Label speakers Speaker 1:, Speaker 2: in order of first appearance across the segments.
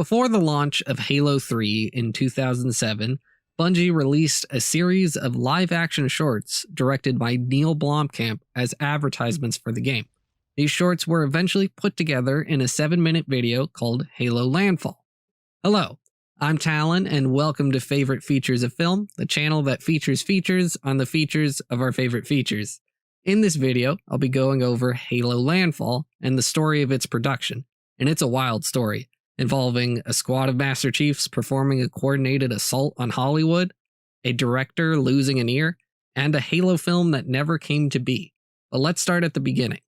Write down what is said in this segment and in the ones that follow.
Speaker 1: Before the launch of Halo 3 in 2007, Bungie released a series of live-action shorts directed by Neill Blomkamp as advertisements for the game. These shorts were eventually put together in a 7-minute video called Halo Landfall. Hello, I'm Talon, and welcome to Favorite Features of Film, the channel that features features on the features of our favorite features. In this video, I'll be going over Halo Landfall and the story of its production, and it's a wild story, involving a squad of Master Chiefs performing a coordinated assault on Hollywood, a director losing an ear, and a Halo film that never came to be. But let's start at the beginning.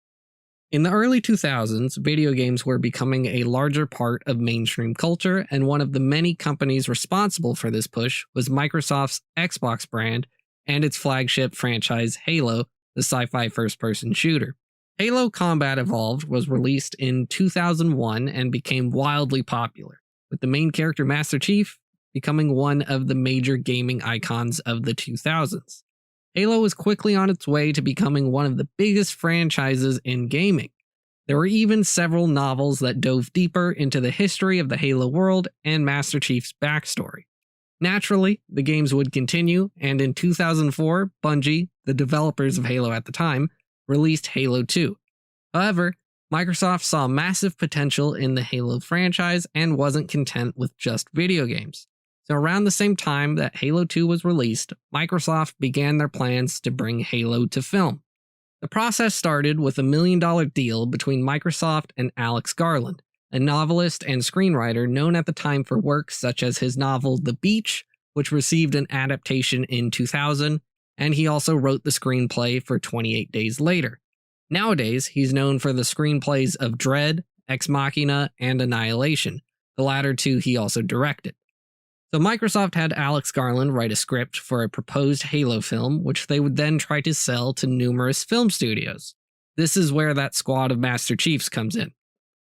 Speaker 1: In the early 2000s, video games were becoming a larger part of mainstream culture, and one of the many companies responsible for this push was Microsoft's Xbox brand and its flagship franchise Halo, the sci-fi first-person shooter. Halo Combat Evolved was released in 2001 and became wildly popular, with the main character Master Chief becoming one of the major gaming icons of the 2000s. Halo was quickly on its way to becoming one of the biggest franchises in gaming. There were even several novels that dove deeper into the history of the Halo world and Master Chief's backstory. Naturally, the games would continue, and in 2004, Bungie, the developers of Halo at the time, released Halo 2. However, Microsoft saw massive potential in the Halo franchise and wasn't content with just video games. So around the same time that Halo 2 was released, Microsoft began their plans to bring Halo to film. The process started with a $1 million deal between Microsoft and Alex Garland, a novelist and screenwriter known at the time for works such as his novel The Beach, which received an adaptation in 2000, and he also wrote the screenplay for 28 Days Later. Nowadays, he's known for the screenplays of Dread, Ex Machina, and Annihilation. The latter two he also directed. So Microsoft had Alex Garland write a script for a proposed Halo film, which they would then try to sell to numerous film studios. This is where that squad of Master Chiefs comes in.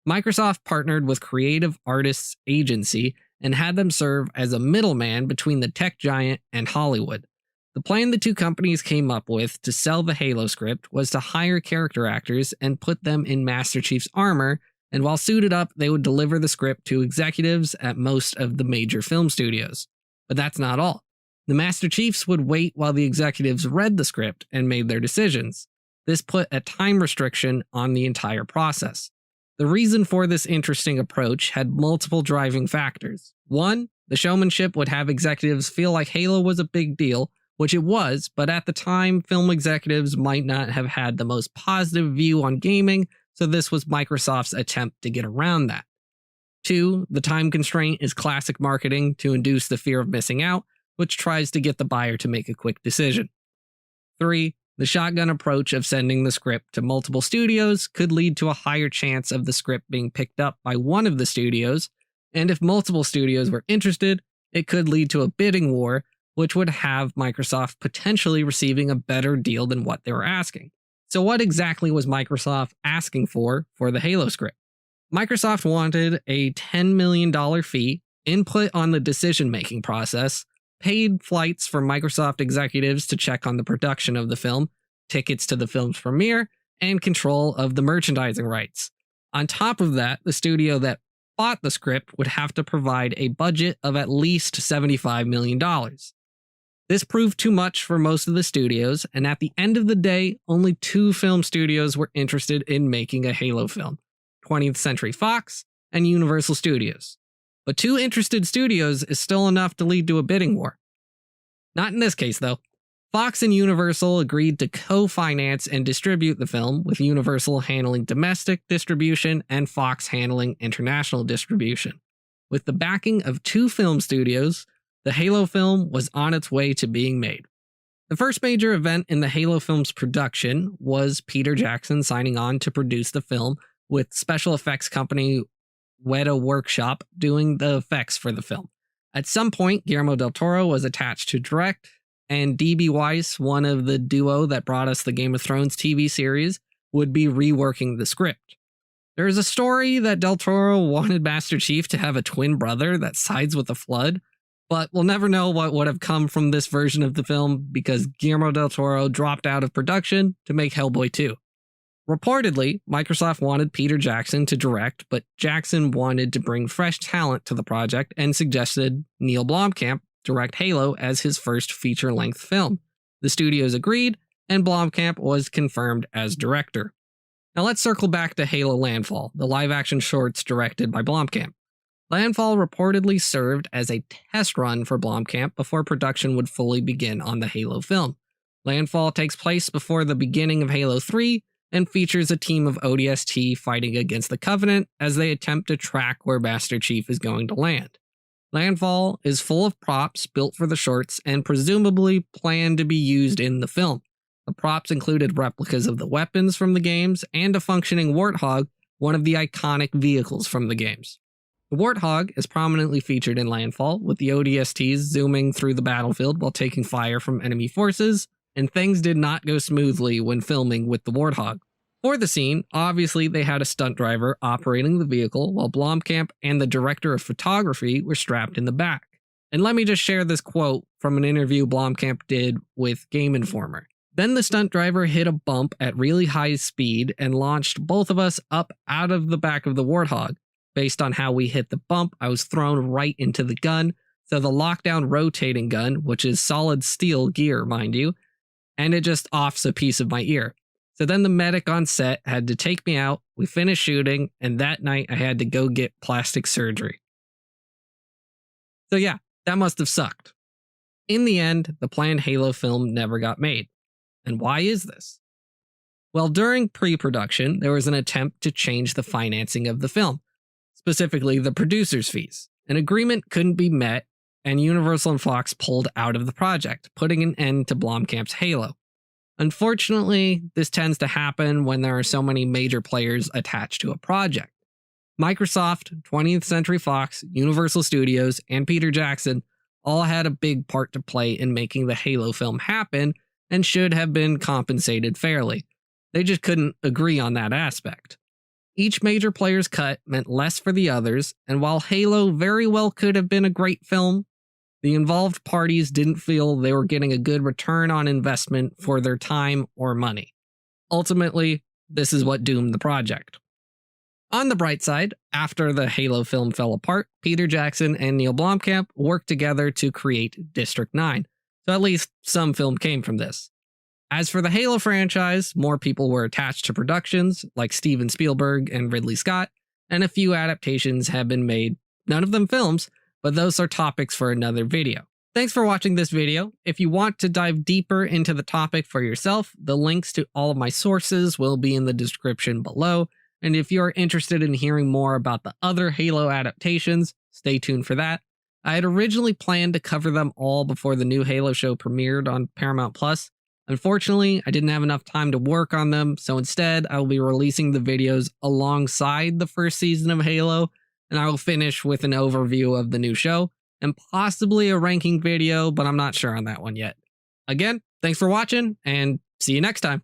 Speaker 1: Microsoft partnered with Creative Artists Agency and had them serve as a middleman between the tech giant and Hollywood. The plan the two companies came up with to sell the Halo script was to hire character actors and put them in Master Chief's armor, and while suited up, they would deliver the script to executives at most of the major film studios. But that's not all. The Master Chiefs would wait while the executives read the script and made their decisions. This put a time restriction on the entire process. The reason for this interesting approach had multiple driving factors. One, the showmanship would have executives feel like Halo was a big deal, which it was, but at the time, film executives might not have had the most positive view on gaming, so this was Microsoft's attempt to get around that. Two, the time constraint is classic marketing to induce the fear of missing out, which tries to get the buyer to make a quick decision. Three, the shotgun approach of sending the script to multiple studios could lead to a higher chance of the script being picked up by one of the studios, and if multiple studios were interested, it could lead to a bidding war, which would have Microsoft potentially receiving a better deal than what they were asking. So what exactly was Microsoft asking for the Halo script? Microsoft wanted a $10 million fee, input on the decision-making process, paid flights for Microsoft executives to check on the production of the film, tickets to the film's premiere, and control of the merchandising rights. On top of that, the studio that bought the script would have to provide a budget of at least $75 million. This proved too much for most of the studios, and at the end of the day, only 2 film studios were interested in making a Halo film, 20th Century Fox and Universal Studios. But 2 interested studios is still enough to lead to a bidding war. Not in this case, though. Fox and Universal agreed to co-finance and distribute the film, with Universal handling domestic distribution and Fox handling international distribution. With the backing of 2 film studios, the Halo film was on its way to being made. The first major event in the Halo film's production was Peter Jackson signing on to produce the film, with special effects company Weta Workshop doing the effects for the film. At some point, Guillermo del Toro was attached to direct, and D.B. Weiss, one of the duo that brought us the Game of Thrones TV series, would be reworking the script. There is a story that del Toro wanted Master Chief to have a twin brother that sides with the Flood, but we'll never know what would have come from this version of the film because Guillermo del Toro dropped out of production to make Hellboy 2. Reportedly, Microsoft wanted Peter Jackson to direct, but Jackson wanted to bring fresh talent to the project and suggested Neill Blomkamp direct Halo as his first feature-length film. The studios agreed, and Blomkamp was confirmed as director. Now let's circle back to Halo Landfall, the live-action shorts directed by Blomkamp. Landfall reportedly served as a test run for Blomkamp before production would fully begin on the Halo film. Landfall takes place before the beginning of Halo 3 and features a team of ODST fighting against the Covenant as they attempt to track where Master Chief is going to land. Landfall is full of props built for the shorts and presumably planned to be used in the film. The props included replicas of the weapons from the games and a functioning Warthog, one of the iconic vehicles from the games. The Warthog is prominently featured in Landfall, with the ODSTs zooming through the battlefield while taking fire from enemy forces, and things did not go smoothly when filming with the Warthog. For the scene, obviously they had a stunt driver operating the vehicle while Blomkamp and the director of photography were strapped in the back. And let me just share this quote from an interview Blomkamp did with Game Informer. Then the stunt driver hit a bump at really high speed and launched both of us up out of the back of the Warthog. Based on how we hit the bump, I was thrown right into the gun, so the lockdown rotating gun, which is solid steel gear, mind you, and it just offs a piece of my ear. So then the medic on set had to take me out, we finished shooting, and that night I had to go get plastic surgery. So yeah, that must have sucked. In the end, the planned Halo film never got made. And why is this? Well, during pre-production, there was an attempt to change the financing of the film, specifically the producer's fees. An agreement couldn't be met, and Universal and Fox pulled out of the project, putting an end to Blomkamp's Halo. Unfortunately, this tends to happen when there are so many major players attached to a project. Microsoft, 20th Century Fox, Universal Studios, and Peter Jackson all had a big part to play in making the Halo film happen and should have been compensated fairly. They just couldn't agree on that aspect. Each major player's cut meant less for the others, and while Halo very well could have been a great film, the involved parties didn't feel they were getting a good return on investment for their time or money. Ultimately, this is what doomed the project. On the bright side, after the Halo film fell apart, Peter Jackson and Neill Blomkamp worked together to create District 9, so at least some film came from this. As for the Halo franchise, more people were attached to productions, like Steven Spielberg and Ridley Scott, and a few adaptations have been made, none of them films, but those are topics for another video. Thanks for watching this video. If you want to dive deeper into the topic for yourself, the links to all of my sources will be in the description below, and if you're interested in hearing more about the other Halo adaptations, stay tuned for that. I had originally planned to cover them all before the new Halo show premiered on Paramount+. Unfortunately, I didn't have enough time to work on them, so instead I will be releasing the videos alongside the first season of Halo, and I will finish with an overview of the new show, and possibly a ranking video, but I'm not sure on that one yet. Again, thanks for watching, and see you next time.